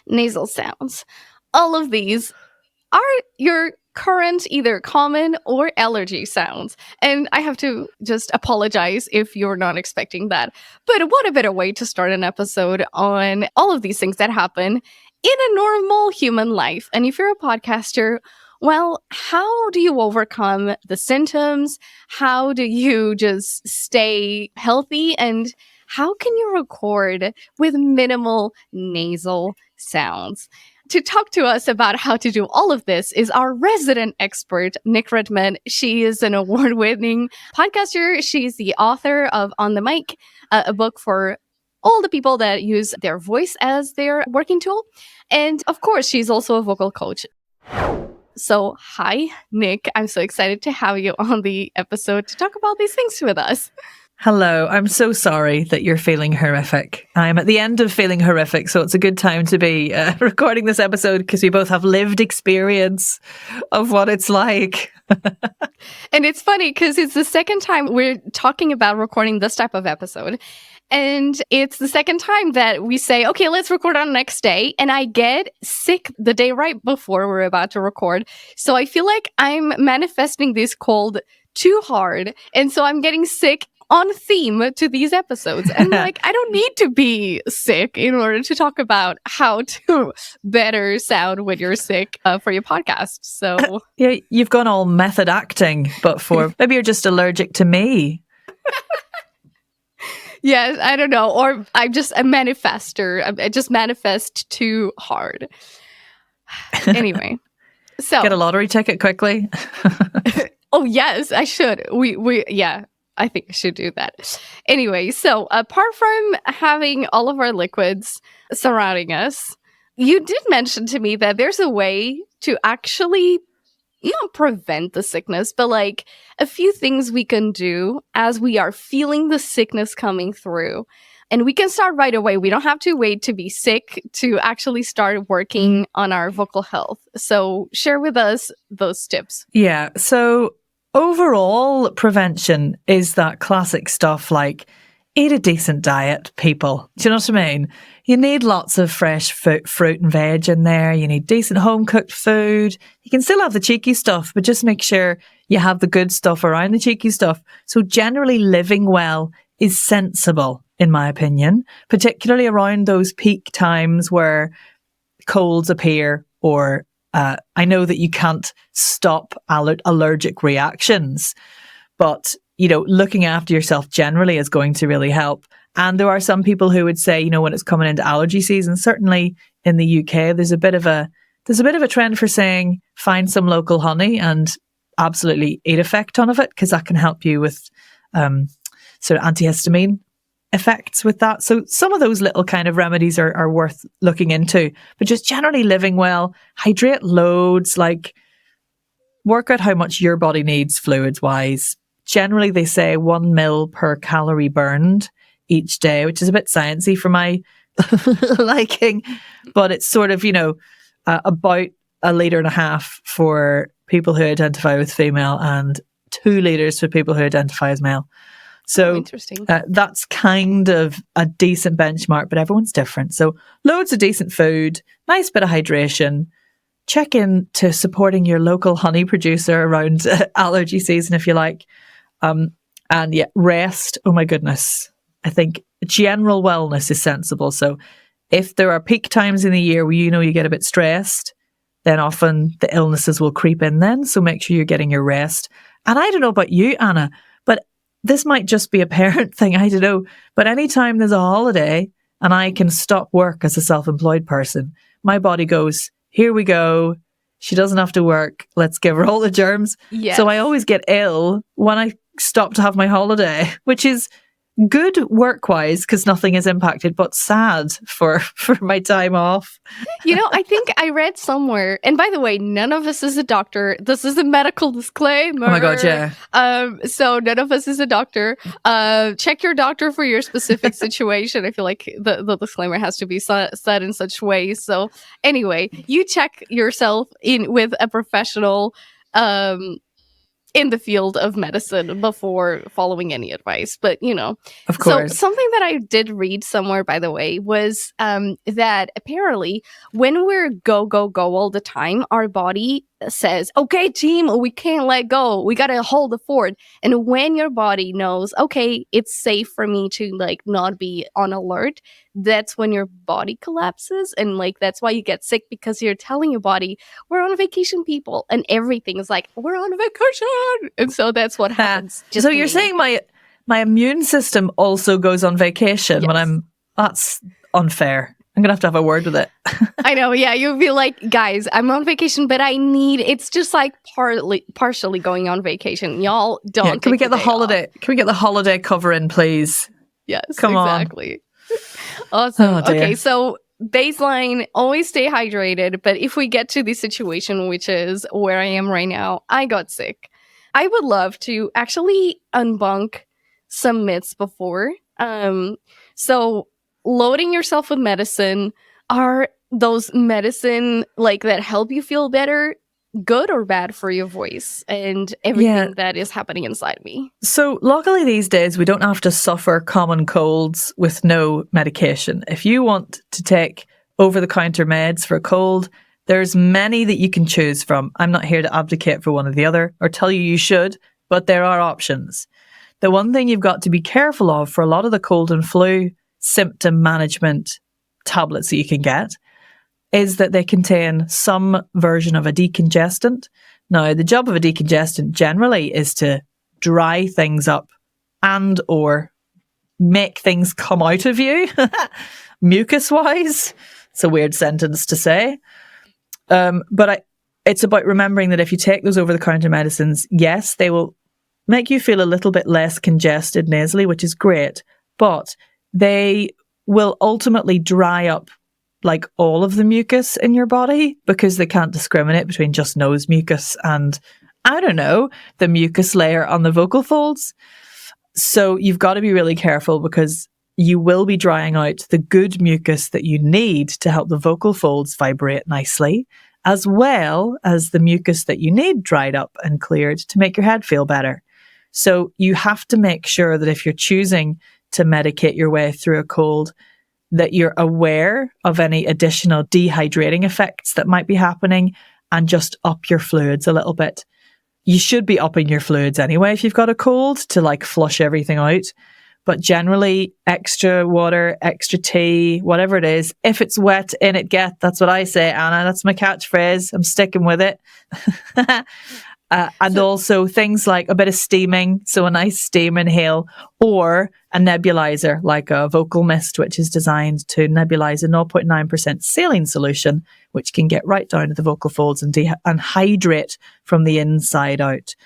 Nasal sounds. All of these are your current either common or allergy sounds. And I have to just apologize if you're not expecting that. But what a better way to start an episode on all of these things that happen in a normal human life. And if you're a podcaster, well, how do you overcome the symptoms? How do you just stay healthy? And how can you record with minimal nasal sounds? To talk to us about how to do all of this is our resident expert, Nic Redman. She is an award-winning podcaster. She's the author of On the Mic, a book for all the people that use their voice as their working tool. And of course, she's also a vocal coach. So, hi, Nic. I'm so excited to have you on the episode to talk about these things with us. Hello, I'm so sorry that you're feeling horrific. I'm at the end of feeling horrific, so it's a good time to be recording this episode because we both have lived experience of what it's like. And it's funny because it's the second time we're talking about recording this type of episode. And it's the second time that we say, okay, let's record on the next day. And I get sick the day right before we're about to record. So I feel like I'm manifesting this cold too hard. And so I'm getting sick on theme to these episodes. And like, I don't need to be sick in order to talk about how to better sound when you're sick for your podcast. So yeah, you've gone all method acting, but for maybe you're just allergic to me. Yes, I don't know. Or I'm just a manifester. I just manifest too hard. Anyway, so get a lottery ticket quickly. Oh yes, I should. Yeah. I think I should do that. Anyway, so apart from having all of our liquids surrounding us, you did mention to me that there's a way to actually not prevent the sickness, but like a few things we can do as we are feeling the sickness coming through. And we can start right away. We don't have to wait to be sick to actually start working on our vocal health. So share with us those tips. Yeah. So overall, prevention is that classic stuff like eat a decent diet, people. Do you know what I mean? You need lots of fresh fruit and veg in there. You need decent home-cooked food. You can still have the cheeky stuff, but just make sure you have the good stuff around the cheeky stuff. So generally living well is sensible, in my opinion, particularly around those peak times where colds appear or I know that you can't stop allergic reactions, but, you know, looking after yourself generally is going to really help. And there are some people who would say, you know, when it's coming into allergy season, certainly in the UK, there's a bit of a trend for saying find some local honey and absolutely eat a feck ton of it because that can help you with sort of antihistamine effects with that. So some of those little kind of remedies are worth looking into, but just generally living well, hydrate loads, like work out how much your body needs fluids wise. Generally they say 1 mil per calorie burned each day, which is a bit sciencey for my liking, but it's sort of, you know, about 1.5 liters for people who identify with female and 2 liters for people who identify as male. So that's kind of a decent benchmark, but everyone's different. So loads of decent food, nice bit of hydration, check in to supporting your local honey producer around allergy season if you like. And yeah, rest. Oh my goodness. I think general wellness is sensible. So if there are peak times in the year where you know you get a bit stressed, then often the illnesses will creep in then. So make sure you're getting your rest. And I don't know about you, Anna, but this might just be a parent thing, I don't know. But anytime there's a holiday and I can stop work as a self-employed person, my body goes, here we go. She doesn't have to work. Let's give her all the germs. Yes. So I always get ill when I stop to have my holiday, which is good work-wise because nothing is impacted, but sad for my time off. You know, I think I read somewhere, and by the way, none of us is a doctor. This is a medical disclaimer. Oh my God, yeah. So none of us is a doctor. Check your doctor for your specific situation. I feel like the disclaimer has to be said in such ways. So anyway, you check yourself in with a professional in the field of medicine before following any advice, but Of so course. something that I did read somewhere, by the way, was that apparently when we're go all the time, our body says, okay, team, we can't let go, we gotta hold the fort. And when your body knows, okay, it's safe for me to like not be on alert, that's when your body collapses. And like that's why you get sick, because you're telling your body, we're on vacation, people, and everything is like, we're on vacation. And so that's what happens. Just So you're to me. saying my immune system also goes on vacation when Yes. that's unfair. I'm going to have a word with it. I know, yeah. You'll be like, guys, I'm on vacation, but it's just like partially going on vacation. Y'all don't. Yeah, can we take get the day holiday? off. Can we get the holiday cover in, please? Yes, Come on. exactly. Awesome. Oh, dear. Okay, so baseline, always stay hydrated. But if we get to the situation, which is where I am right now, I got sick. I would love to actually unbunk some myths before. So loading yourself with medicine, are those medicine like that help you feel better good or bad for your voice and everything that is happening inside me? So luckily these days we don't have to suffer common colds with no medication. If you want to take over-the-counter meds for a cold, there's many that you can choose from. I'm not here to abdicate for one or the other or tell you should, but there are options. The one thing you've got to be careful of for a lot of the cold and flu symptom management tablets that you can get is that they contain some version of a decongestant. Now, the job of a decongestant generally is to dry things up and or make things come out of you, mucus-wise. It's a weird sentence to say. It's about remembering that if you take those over-the-counter medicines, yes, they will make you feel a little bit less congested nasally, which is great, but they will ultimately dry up like all of the mucus in your body because they can't discriminate between just nose mucus and, I don't know, the mucus layer on the vocal folds. So you've got to be really careful because you will be drying out the good mucus that you need to help the vocal folds vibrate nicely, as well as the mucus that you need dried up and cleared to make your head feel better. So you have to make sure that if you're choosing to medicate your way through a cold, that you're aware of any additional dehydrating effects that might be happening and just up your fluids a little bit. You should be upping your fluids anyway if you've got a cold to like flush everything out. But generally, extra water, extra tea, whatever it is, if it's wet, in it get. That's what I say, Anna. That's my catchphrase. I'm sticking with it. And also things like a bit of steaming, so a nice steam inhale, or a nebulizer like a vocal mist, which is designed to nebulize a 0.9% saline solution, which can get right down to the vocal folds and hydrate from the inside out.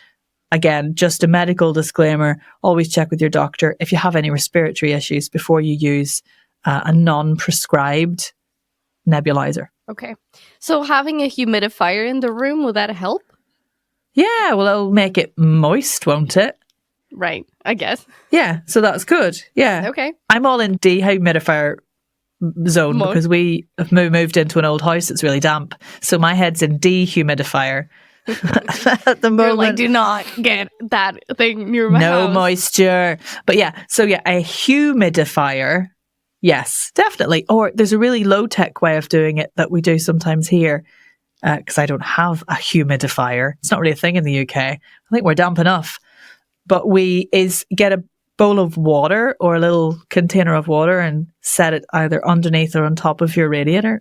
Again, just a medical disclaimer, always check with your doctor if you have any respiratory issues before you use a non-prescribed nebulizer. Okay. So having a humidifier in the room, will that help? Yeah, well, it'll make it moist, won't it? Right, I guess. Yeah, so that's good. Yeah. Okay. I'm all in dehumidifier zone because we have moved into an old house that's really damp. So my head's in dehumidifier at the moment. You're like, do not get that thing near my house. No moisture. But yeah, a humidifier, yes, definitely. Or there's a really low-tech way of doing it that we do sometimes here. Because I don't have a humidifier. It's not really a thing in the UK. I think we're damp enough. But get a bowl of water or a little container of water and set it either underneath or on top of your radiator.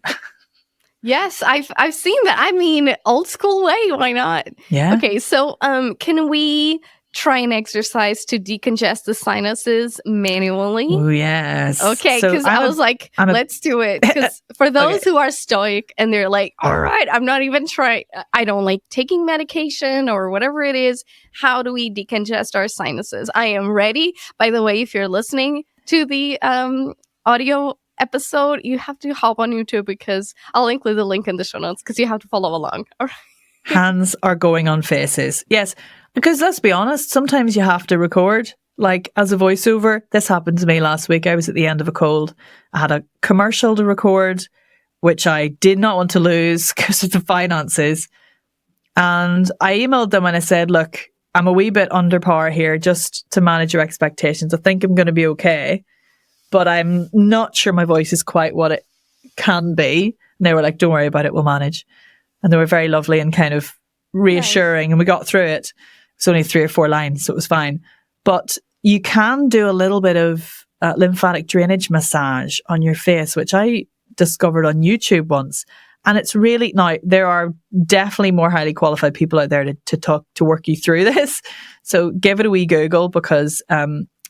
Yes, I've seen that. I mean, old school way, why not? Yeah. Okay, so can we try an exercise to decongest the sinuses manually? Oh, yes. Okay, because I was like, let's do it. Because for those who are stoic and they're like, all right, I'm not even trying, I don't like taking medication or whatever it is. How do we decongest our sinuses? I am ready. By the way, if you're listening to the audio episode, you have to hop on YouTube because I'll include the link in the show notes because you have to follow along. All right. Hands are going on faces. Yes. Because let's be honest, sometimes you have to record, like as a voiceover. This happened to me last week. I was at the end of a cold. I had a commercial to record, which I did not want to lose because of the finances. And I emailed them and I said, look, I'm a wee bit under par here, just to manage your expectations. I think I'm going to be okay, but I'm not sure my voice is quite what it can be. And they were like, don't worry about it, we'll manage. And they were very lovely and kind of reassuring, and we got through it. It's only 3 or 4 lines, so it was fine. But you can do a little bit of lymphatic drainage massage on your face, which I discovered on YouTube once. And it's really, now there are definitely more highly qualified people out there to work you through this. So give it a wee Google, because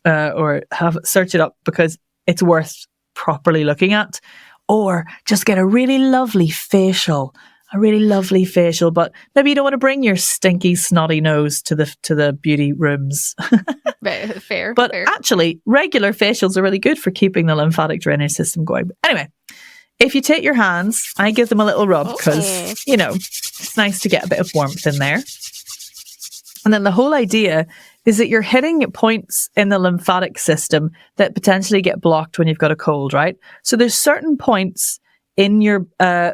or search it up, because it's worth properly looking at. Or just get a really lovely facial, but maybe you don't want to bring your stinky, snotty nose to the beauty rooms. Fair. But actually, regular facials are really good for keeping the lymphatic drainage system going. But anyway, if you take your hands, I give them a little rub, because, you know, it's nice to get a bit of warmth in there. And then the whole idea is that you're hitting points in the lymphatic system that potentially get blocked when you've got a cold, right? So there's certain points in your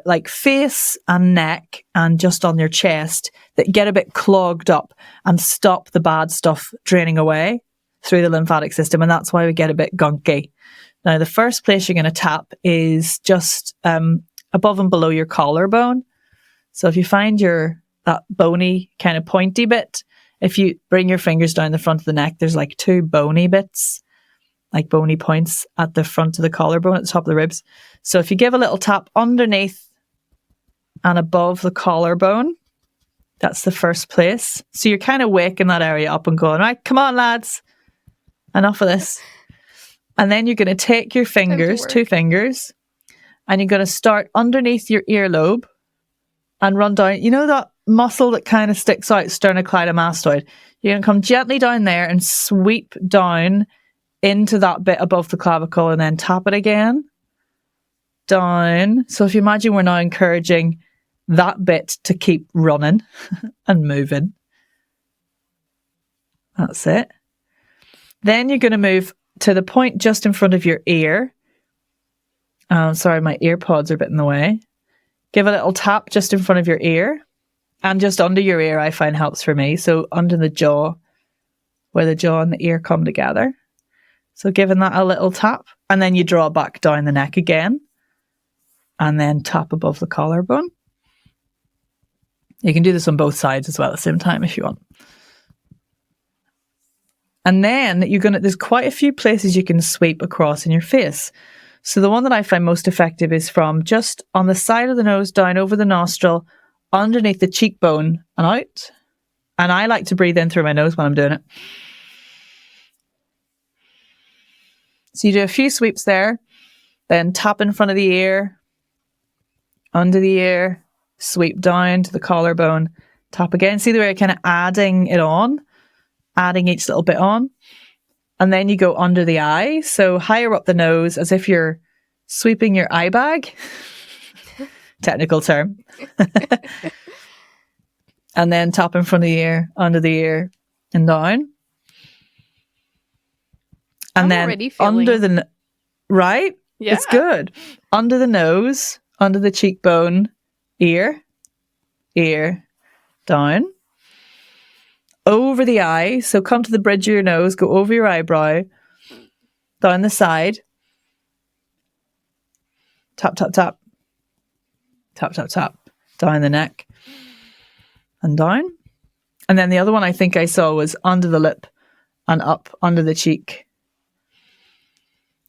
like face and neck and just on your chest that get a bit clogged up and stop the bad stuff draining away through the lymphatic system. And that's why we get a bit gunky. Now, the first place you're going to tap is just above and below your collarbone. So if you find that bony kind of pointy bit, if you bring your fingers down the front of the neck, there's like 2 bony bits, like bony points at the front of the collarbone, at the top of the ribs. So if you give a little tap underneath and above the collarbone, that's the first place. So you're kind of waking that area up and going, right, come on, lads, enough of this. And then you're going to take your fingers, 2 fingers, and you're going to start underneath your earlobe and run down. You know that muscle that kind of sticks out, sternocleidomastoid? You're going to come gently down there and sweep down into that bit above the clavicle, and then tap it again. Down. So if you imagine, we're now encouraging that bit to keep running and moving. That's it. Then you're going to move to the point just in front of your ear. Sorry, my ear pods are a bit in the way. Give a little tap just in front of your ear, and just under your ear, I find helps for me. So under the jaw, where the jaw and the ear come together. So giving that a little tap, and then you draw back down the neck again, and then tap above the collarbone. You can do this on both sides as well at the same time if you want. And then there's quite a few places you can sweep across in your face. So the one that I find most effective is from just on the side of the nose, down over the nostril, underneath the cheekbone and out. And I like to breathe in through my nose when I'm doing it. So you do a few sweeps there, then tap in front of the ear, under the ear, sweep down to the collarbone, tap again. See the way you're kind of adding it on, adding each little bit on. And then you go under the eye, so higher up the nose, as if you're sweeping your eye bag. Technical term. And then tap in front of the ear, under the ear, and down. And then under the right? Yeah. It's good. Under the nose, under the cheekbone, ear, down. Over the eye, so come to the bridge of your nose, go over your eyebrow, down the side. Tap, tap, tap. Tap, tap, tap. Down the neck. And down. And then the other one I think I saw was under the lip and up under the cheek.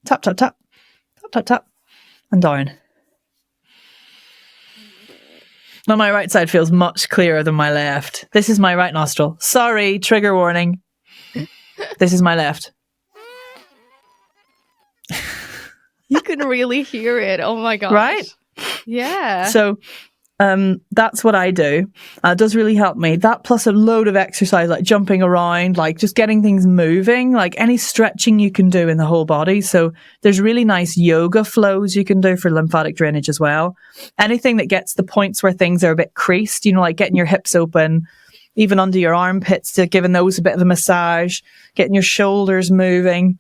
Tap, tap, tap. Tap, tap, tap. And down. Now my right side feels much clearer than my left. This is my right nostril. Sorry, trigger warning. This is my left. You can really hear it. Oh my gosh. Right? Yeah. So that's what I do. It does really help me. That plus a load of exercise, like jumping around, like just getting things moving, like any stretching you can do in the whole body. So there's really nice yoga flows you can do for lymphatic drainage as well. Anything that gets the points where things are a bit creased, you know, like getting your hips open, even under your armpits, to giving those a bit of a massage, getting your shoulders moving.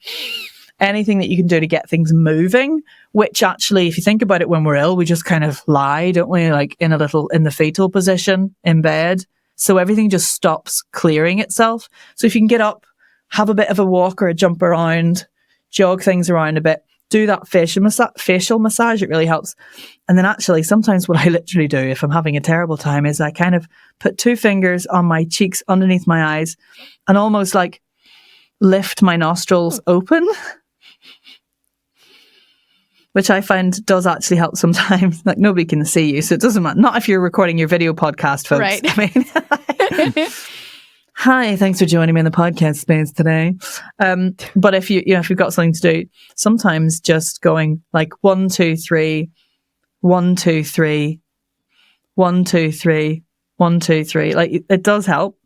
Anything that you can do to get things moving, which actually, if you think about it, when we're ill, we just kind of lie, don't we? Like in the fetal position in bed. So everything just stops clearing itself. So if you can get up, have a bit of a walk or a jump around, jog things around a bit, do that facial massage, it really helps. And then actually sometimes what I literally do if I'm having a terrible time is I kind of put 2 fingers on my cheeks underneath my eyes and almost like lift my nostrils open, which I find does actually help sometimes. Like nobody can see you, so it doesn't matter. Not if you're recording your video podcast, folks. Right. I mean, hi, thanks for joining me in the podcast space today. But if if you've got something to do, sometimes just going like 1, 2, 3, 1, 2, 3, 1, 2, 3, 1, 2, 3. Like it does help.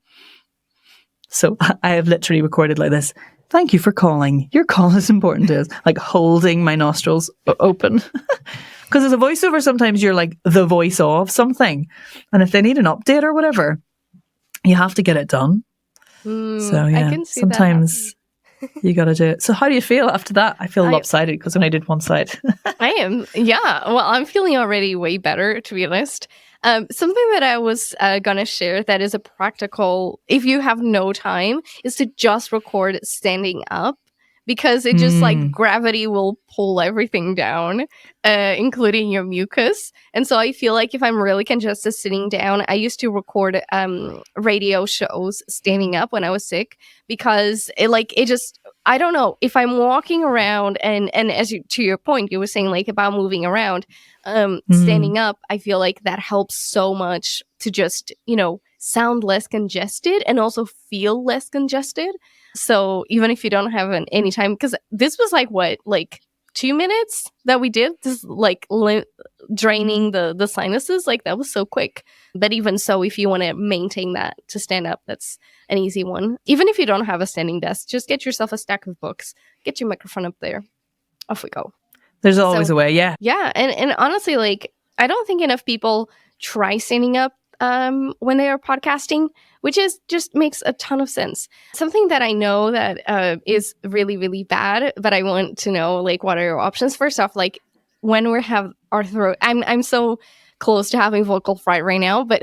So I have literally recorded like this. Thank you for calling. Your call is important to us. Like holding my nostrils open. Because as a voiceover, sometimes you're like the voice of something. And if they need an update or whatever, you have to get it done. So yeah, I can see sometimes you got to do it. So how do you feel after that? I feel lopsided because when I did one side. I am. Yeah. Well, I'm feeling already way better, to be honest. Something that I was going to share that is a practical, if you have no time, is to just record standing up. Because it just like gravity will pull everything down, including your mucus. And so I feel like if I'm really congested sitting down, I used to record radio shows standing up when I was sick because it just, I don't know, if I'm walking around and as you, to your point, you were saying like about moving around, standing up, I feel like that helps so much to just, sound less congested and also feel less congested. So even if you don't have any time, because this was like 2 minutes that we did this, like draining the sinuses, like that was so quick. But even so, if you want to maintain that to stand up, that's an easy one. Even if you don't have a standing desk, just get yourself a stack of books, get your microphone up there, off we go. There's always a way, yeah. Yeah, and honestly, like I don't think enough people try standing up when they are podcasting, which just makes a ton of sense. Something that I know that is really, really bad, but I want to know, like, what are your options? First off, like, when we have our throat, I'm so close to having vocal fry right now, but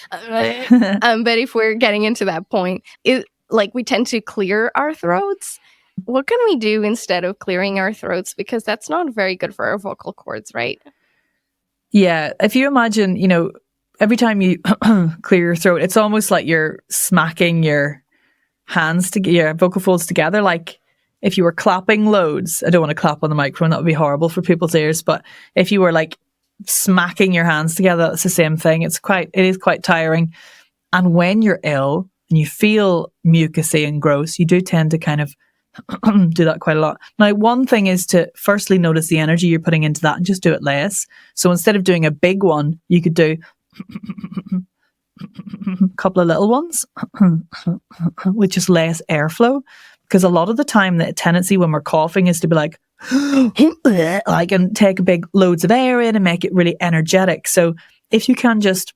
but if we're getting into that point, we tend to clear our throats. What can we do instead of clearing our throats? Because that's not very good for our vocal cords, right? Yeah, if you imagine, every time you clear your throat, it's almost like you're smacking your hands to your vocal folds together. Like if you were clapping loads, I don't want to clap on the microphone, that would be horrible for people's ears. But if you were like smacking your hands together, that's the same thing. It is quite tiring. And when you're ill and you feel mucusy and gross, you do tend to kind of do that quite a lot. Now, one thing is to firstly notice the energy you're putting into that and just do it less. So instead of doing a big one, you could do a couple of little ones with just less airflow, because a lot of the time the tendency when we're coughing is to be like and take big loads of air in and make it really energetic. So if you can just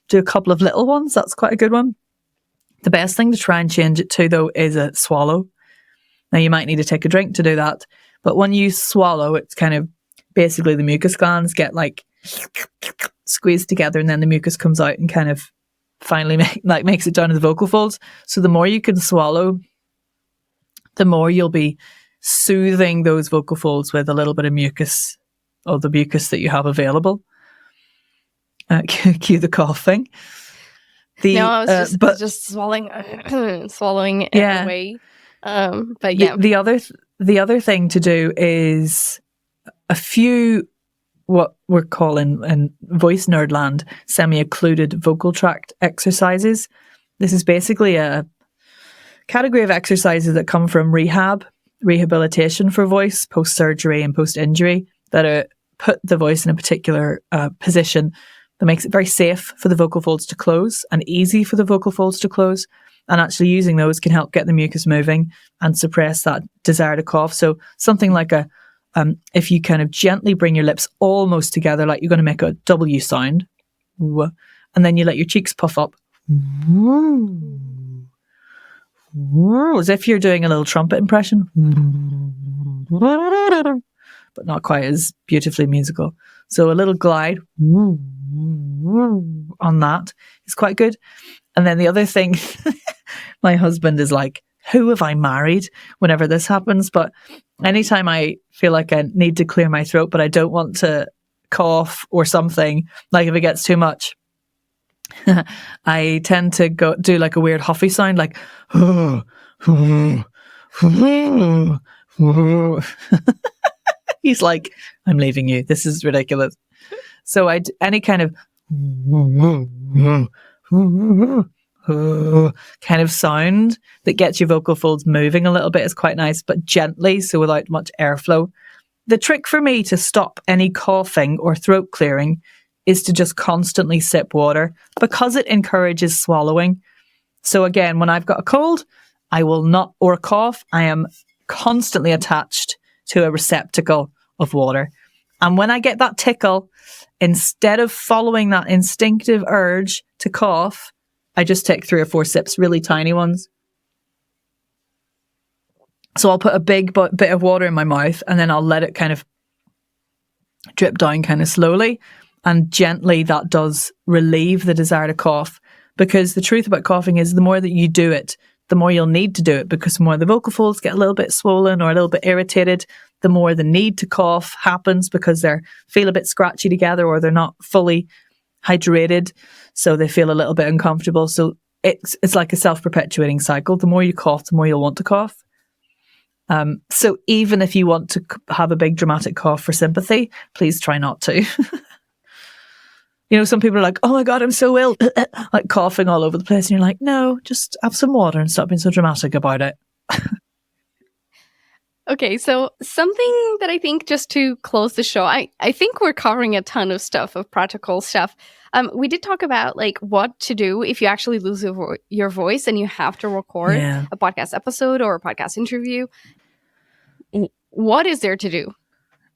do a couple of little ones, that's quite a good one. The best thing to try and change it to, though, is a swallow. Now, you might need to take a drink to do that, but when you swallow, it's kind of basically the mucus glands get like squeezed together, and then the mucus comes out and kind of finally makes it down to the vocal folds. So the more you can swallow, the more you'll be soothing those vocal folds with a little bit of mucus, or the mucus that you have available. Cue the coughing. No, I was just swallowing it away. But yeah, the other thing to do is a few what we're calling in voice nerdland semi-occluded vocal tract exercises. This is basically a category of exercises that come from rehabilitation for voice, post-surgery and post-injury, that put the voice in a particular position that makes it very safe for the vocal folds to close and easy for the vocal folds to close. And actually using those can help get the mucus moving and suppress that desire to cough. So something like if you kind of gently bring your lips almost together, like you're going to make a W sound, and then you let your cheeks puff up, as if you're doing a little trumpet impression, but not quite as beautifully musical. So a little glide, on that is quite good. And then the other thing, my husband is like, who have I married whenever this happens? But anytime I feel like I need to clear my throat, but I don't want to cough or something, like if it gets too much, I tend to go do like a weird huffy sound, like, he's like, I'm leaving you. This is ridiculous. So any kind of kind of sound that gets your vocal folds moving a little bit is quite nice, but gently, so without much airflow. The trick for me to stop any coughing or throat clearing is to just constantly sip water, because it encourages swallowing. So again, when I've got a cold, I will not, or a cough, I am constantly attached to a receptacle of water. And when I get that tickle, instead of following that instinctive urge to cough, I just take 3 or 4 sips, really tiny ones. So I'll put a big bit of water in my mouth, and then I'll let it kind of drip down kind of slowly. And gently, that does relieve the desire to cough. Because the truth about coughing is the more that you do it, the more you'll need to do it, because the more the vocal folds get a little bit swollen or a little bit irritated, the more the need to cough happens, because they feel a bit scratchy together, or they're not fully hydrated, so they feel a little bit uncomfortable. So it's like a self-perpetuating cycle. The more you cough, the more you'll want to cough. So even if you want to have a big dramatic cough for sympathy, please try not to. You know, some people are like, oh my God, I'm so ill, like coughing all over the place. And you're like, no, just have some water and stop being so dramatic about it. Okay, so something that I think, just to close the show, I think we're covering a ton of stuff, of practical stuff. We did talk about like what to do if you actually lose your voice and you have to record a podcast episode or a podcast interview. What is there to do?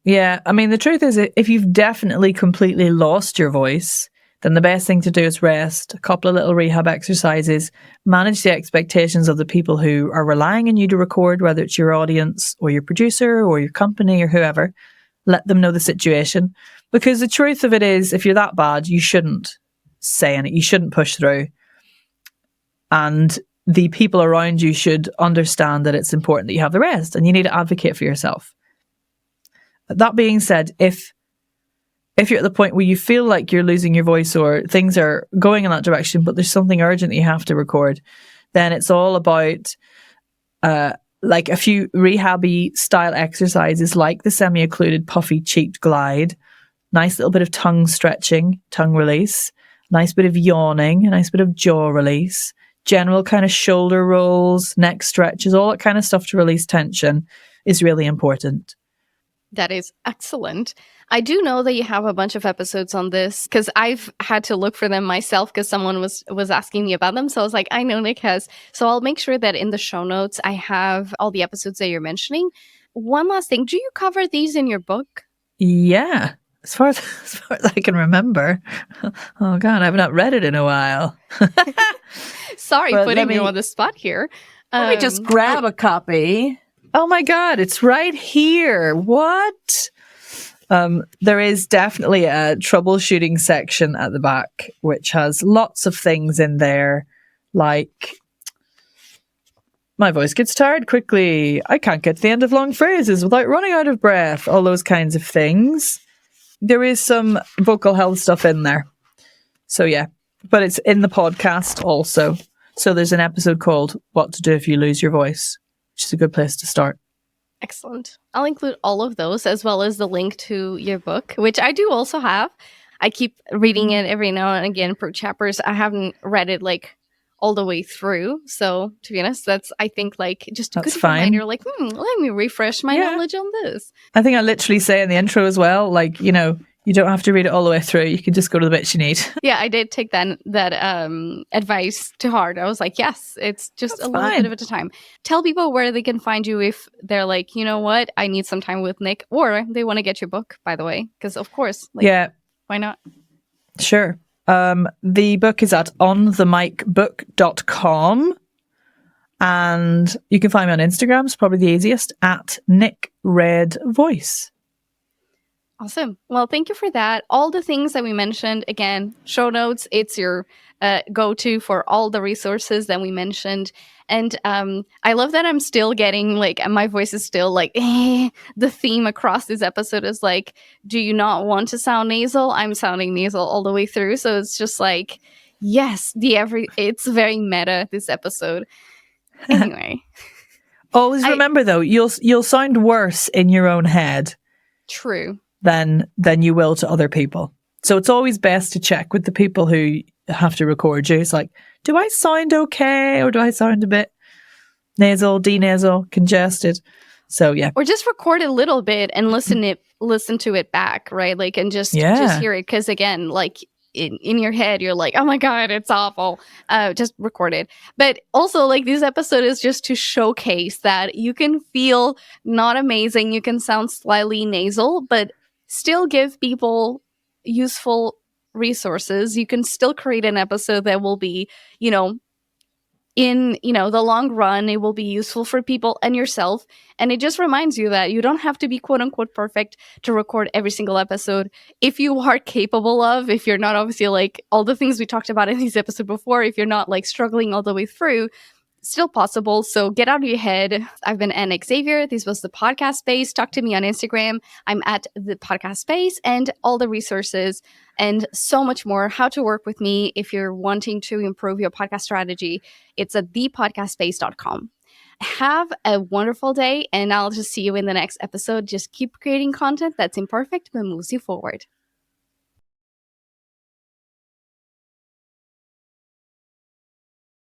Yeah, I mean, the truth is, if you've definitely completely lost your voice, then the best thing to do is rest, a couple of little rehab exercises, manage the expectations of the people who are relying on you to record, whether it's your audience or your producer or your company or whoever. Let them know the situation. Because the truth of it is, if you're that bad, you shouldn't say anything. You shouldn't push through. And the people around you should understand that it's important that you have the rest, and you need to advocate for yourself. That being said, if you're at the point where you feel like you're losing your voice or things are going in that direction, but there's something urgent that you have to record, then it's all about like a few rehabby style exercises, like the semi-occluded puffy cheeked glide, nice little bit of tongue stretching, tongue release, nice bit of yawning, a nice bit of jaw release, general kind of shoulder rolls, neck stretches, all that kind of stuff to release tension is really important. That is excellent. I do know that you have a bunch of episodes on this, because I've had to look for them myself because someone was asking me about them. So I was like, I know Nic has. So I'll make sure that in the show notes, I have all the episodes that you're mentioning. One last thing. Do you cover these in your book? Yeah. As far as I can remember. Oh, God, I've not read it in a while. Sorry, putting you on the spot here. Let me just grab a copy. Oh my God, it's right here. What? There is definitely a troubleshooting section at the back, which has lots of things in there, like my voice gets tired quickly, I can't get to the end of long phrases without running out of breath, all those kinds of things. There is some vocal health stuff in there. So yeah, but it's in the podcast also. So there's an episode called What to Do If You Lose Your Voice, which is a good place to start. Excellent. I'll include all of those, as well as the link to your book, which I do also have. I keep reading it every now and again per chapters. I haven't read it like all the way through. So to be honest, that's, I think, like just a good reminder, like, let me refresh my knowledge on this. I think I literally say in the intro as well, like, you know, you don't have to read it all the way through. You can just go to the bits you need. Yeah, I did take that advice to heart. I was like, yes, it's just little bit of it at a time. Tell people where they can find you if they're like, you know what, I need some time with Nic, or they want to get your book, by the way, because of course, like, why not? Sure. The book is at onthemicbook.com, and you can find me on Instagram. It's probably the easiest, at Nic Red Voice. Awesome. Well, thank you for that. All the things that we mentioned, again, show notes, it's your go-to for all the resources that we mentioned. And I love that I'm still getting like, my voice is still like, the theme across this episode is like, do you not want to sound nasal? I'm sounding nasal all the way through. So it's just like, yes, it's very meta, this episode. Anyway. Always remember though, you'll sound worse in your own head. True. Than you will to other people. So it's always best to check with the people who have to record you. It's like, do I sound okay, or do I sound a bit nasal, denasal, congested? So yeah. Or just record a little bit and listen to it back, right? Like, and just hear it, because again, like in your head you're like, oh my god, it's awful. Just record it. But also, like, this episode is just to showcase that you can feel not amazing, you can sound slightly nasal, but still give people useful resources. You can still create an episode that will be, in the long run, it will be useful for people and yourself. And it just reminds you that you don't have to be quote unquote perfect to record every single episode. If you are capable of, if you're not obviously like all the things we talked about in this episode before, if you're not like struggling all the way through, still possible. So get out of your head. I've been Anna Xavier. This was the Podcast Space. Talk to me on Instagram. I'm at the Podcast Space, and all the resources and so much more. How to work with me if you're wanting to improve your podcast strategy. It's at thepodcastspace.com. Have a wonderful day, and I'll just see you in the next episode. Just keep creating content that's imperfect but moves you forward.